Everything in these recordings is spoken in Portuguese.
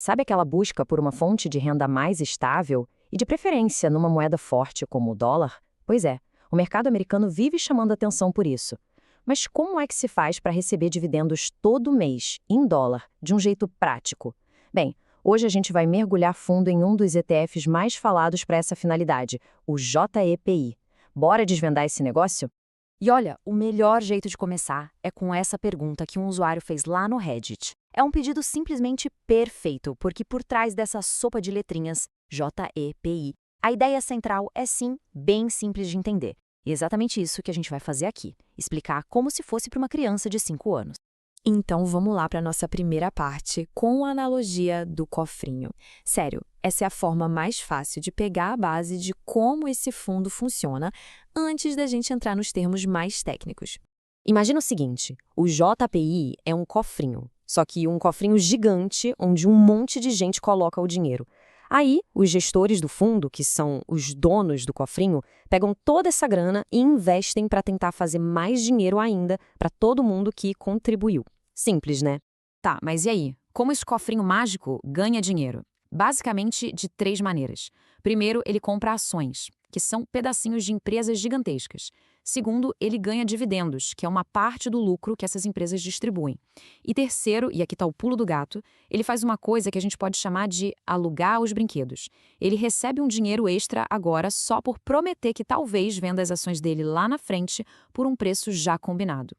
Sabe aquela busca por uma fonte de renda mais estável e, de preferência, numa moeda forte como o dólar? Pois é, o mercado americano vive chamando atenção por isso. Mas como é que se faz para receber dividendos todo mês, em dólar, de um jeito prático? Bem, hoje a gente vai mergulhar fundo em um dos ETFs mais falados para essa finalidade, o JEPI. Bora desvendar esse negócio? E olha, o melhor jeito de começar é com essa pergunta que um usuário fez lá no Reddit. É um pedido simplesmente perfeito, porque por trás dessa sopa de letrinhas, JEPI, a ideia central é sim bem simples de entender. E é exatamente isso que a gente vai fazer aqui, explicar como se fosse para uma criança de 5 anos. Então vamos lá para a nossa primeira parte com a analogia do cofrinho. Sério, essa é a forma mais fácil de pegar a base de como esse fundo funciona antes da gente entrar nos termos mais técnicos. Imagina o seguinte, o JPI é um cofrinho, só que um cofrinho gigante onde um monte de gente coloca o dinheiro. Aí, os gestores do fundo, que são os donos do cofrinho, pegam toda essa grana e investem para tentar fazer mais dinheiro ainda para todo mundo que contribuiu. Simples, né? Tá, mas e aí? Como esse cofrinho mágico ganha dinheiro? Basicamente de 3 maneiras. Primeiro, ele compra ações, que são pedacinhos de empresas gigantescas. Segundo, ele ganha dividendos, que é uma parte do lucro que essas empresas distribuem. E terceiro, e aqui está o pulo do gato, ele faz uma coisa que a gente pode chamar de alugar os brinquedos. Ele recebe um dinheiro extra agora só por prometer que talvez venda as ações dele lá na frente por um preço já combinado.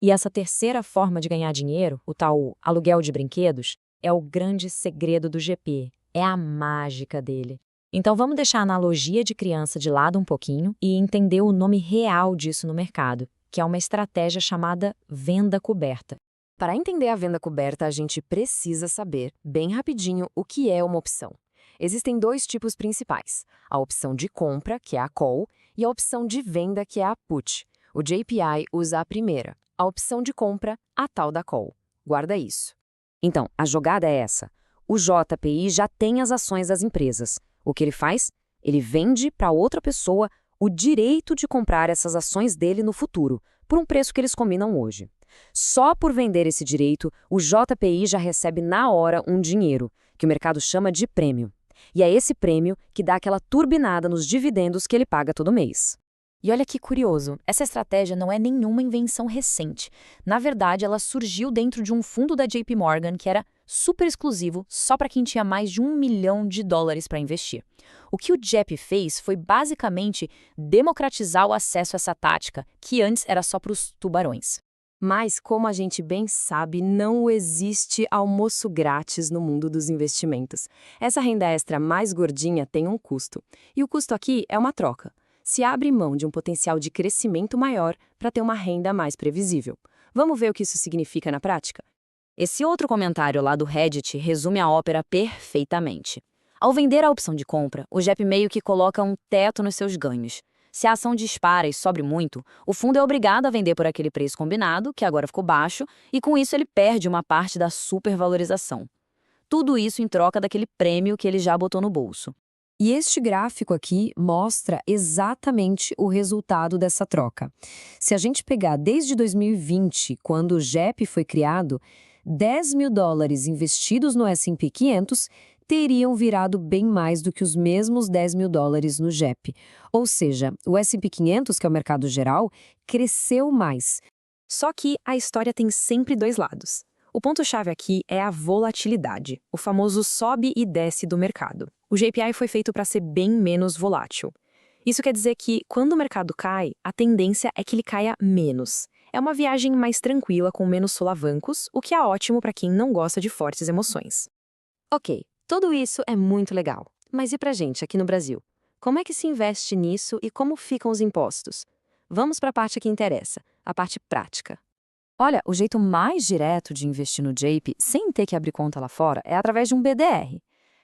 E essa terceira forma de ganhar dinheiro, o tal aluguel de brinquedos, é o grande segredo do GP, é a mágica dele. Então vamos deixar a analogia de criança de lado um pouquinho e entender o nome real disso no mercado, que é uma estratégia chamada venda coberta. Para entender a venda coberta, a gente precisa saber, bem rapidinho, o que é uma opção. Existem 2 tipos principais, a opção de compra, que é a call, e a opção de venda, que é a put. O JPI usa a primeira, a opção de compra, a tal da call. Guarda isso. Então, a jogada é essa. O JPI já tem as ações das empresas. O que ele faz? Ele vende para outra pessoa o direito de comprar essas ações dele no futuro, por um preço que eles combinam hoje. Só por vender esse direito, o JPI já recebe na hora um dinheiro, que o mercado chama de prêmio. E é esse prêmio que dá aquela turbinada nos dividendos que ele paga todo mês. E olha que curioso, essa estratégia não é nenhuma invenção recente. Na verdade, ela surgiu dentro de um fundo da JP Morgan que era super exclusivo só para quem tinha mais de $1 milhão para investir. O que o JEP fez foi basicamente democratizar o acesso a essa tática, que antes era só para os tubarões. Mas, como a gente bem sabe, não existe almoço grátis no mundo dos investimentos. Essa renda extra mais gordinha tem um custo. E o custo aqui é uma troca. Se abre mão de um potencial de crescimento maior para ter uma renda mais previsível. Vamos ver o que isso significa na prática? Esse outro comentário lá do Reddit resume a ópera perfeitamente. Ao vender a opção de compra, o JEP meio que coloca um teto nos seus ganhos. Se a ação dispara e sobe muito, o fundo é obrigado a vender por aquele preço combinado, que agora ficou baixo, e com isso ele perde uma parte da supervalorização. Tudo isso em troca daquele prêmio que ele já botou no bolso. E este gráfico aqui mostra exatamente o resultado dessa troca. Se a gente pegar desde 2020, quando o JEP foi criado, $10 mil investidos no S&P 500 teriam virado bem mais do que os mesmos $10 mil no JEP. Ou seja, o S&P 500, que é o mercado geral, cresceu mais. Só que a história tem sempre 2 lados. O ponto-chave aqui é a volatilidade, o famoso sobe e desce do mercado. O JPI foi feito para ser bem menos volátil. Isso quer dizer que, quando o mercado cai, a tendência é que ele caia menos. É uma viagem mais tranquila, com menos solavancos, o que é ótimo para quem não gosta de fortes emoções. Ok, tudo isso é muito legal. Mas e pra gente aqui no Brasil? Como é que se investe nisso e como ficam os impostos? Vamos para a parte que interessa, a parte prática. Olha, o jeito mais direto de investir no JEP, sem ter que abrir conta lá fora, é através de um BDR.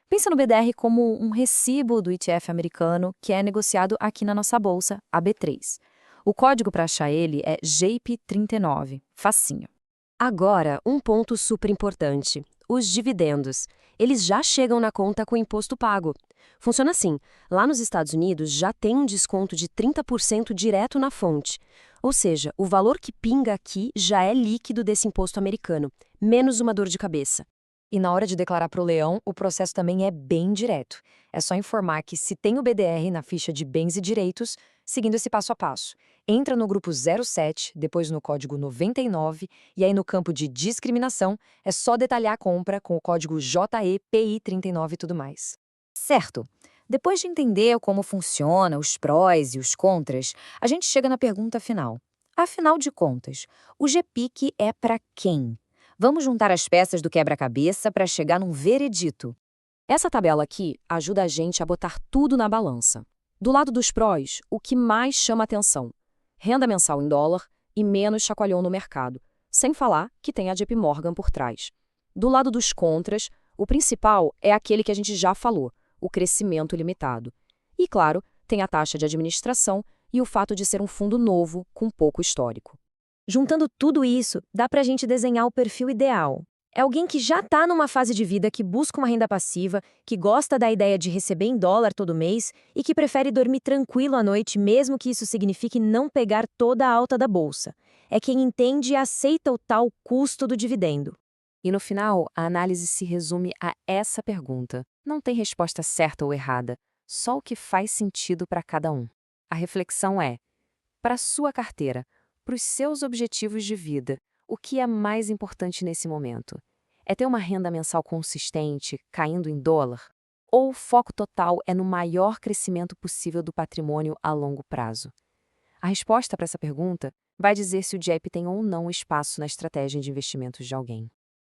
Pensa no BDR como um recibo do ETF americano que é negociado aqui na nossa bolsa, a B3. O código para achar ele é JEP39, facinho. Agora, um ponto super importante, os dividendos. Eles já chegam na conta com o imposto pago. Funciona assim, lá nos Estados Unidos já tem um desconto de 30% direto na fonte. Ou seja, o valor que pinga aqui já é líquido desse imposto americano, menos uma dor de cabeça. E na hora de declarar para o leão, o processo também é bem direto. É só informar que se tem o BDR na ficha de bens e direitos, seguindo esse passo a passo. Entra no grupo 07, depois no código 99, e aí no campo de discriminação, é só detalhar a compra com o código JEPI39 e tudo mais. Certo. Depois de entender como funciona, os prós e os contras, a gente chega na pergunta final. Afinal de contas, o GPIC é para quem? Vamos juntar as peças do quebra-cabeça para chegar num veredito. Essa tabela aqui ajuda a gente a botar tudo na balança. Do lado dos prós, o que mais chama atenção? Renda mensal em dólar e menos chacoalhão no mercado, sem falar que tem a JP Morgan por trás. Do lado dos contras, o principal é aquele que a gente já falou, o crescimento limitado. E, claro, tem a taxa de administração e o fato de ser um fundo novo com pouco histórico. Juntando tudo isso, dá para a gente desenhar o perfil ideal. É alguém que já está numa fase de vida que busca uma renda passiva, que gosta da ideia de receber em dólar todo mês e que prefere dormir tranquilo à noite, mesmo que isso signifique não pegar toda a alta da bolsa. É quem entende e aceita o tal custo do dividendo. E no final, a análise se resume a essa pergunta. Não tem resposta certa ou errada, só o que faz sentido para cada um. A reflexão é: para a sua carteira, para os seus objetivos de vida, o que é mais importante nesse momento? É ter uma renda mensal consistente, caindo em dólar? Ou o foco total é no maior crescimento possível do patrimônio a longo prazo? A resposta para essa pergunta vai dizer se o JEP tem ou não espaço na estratégia de investimentos de alguém.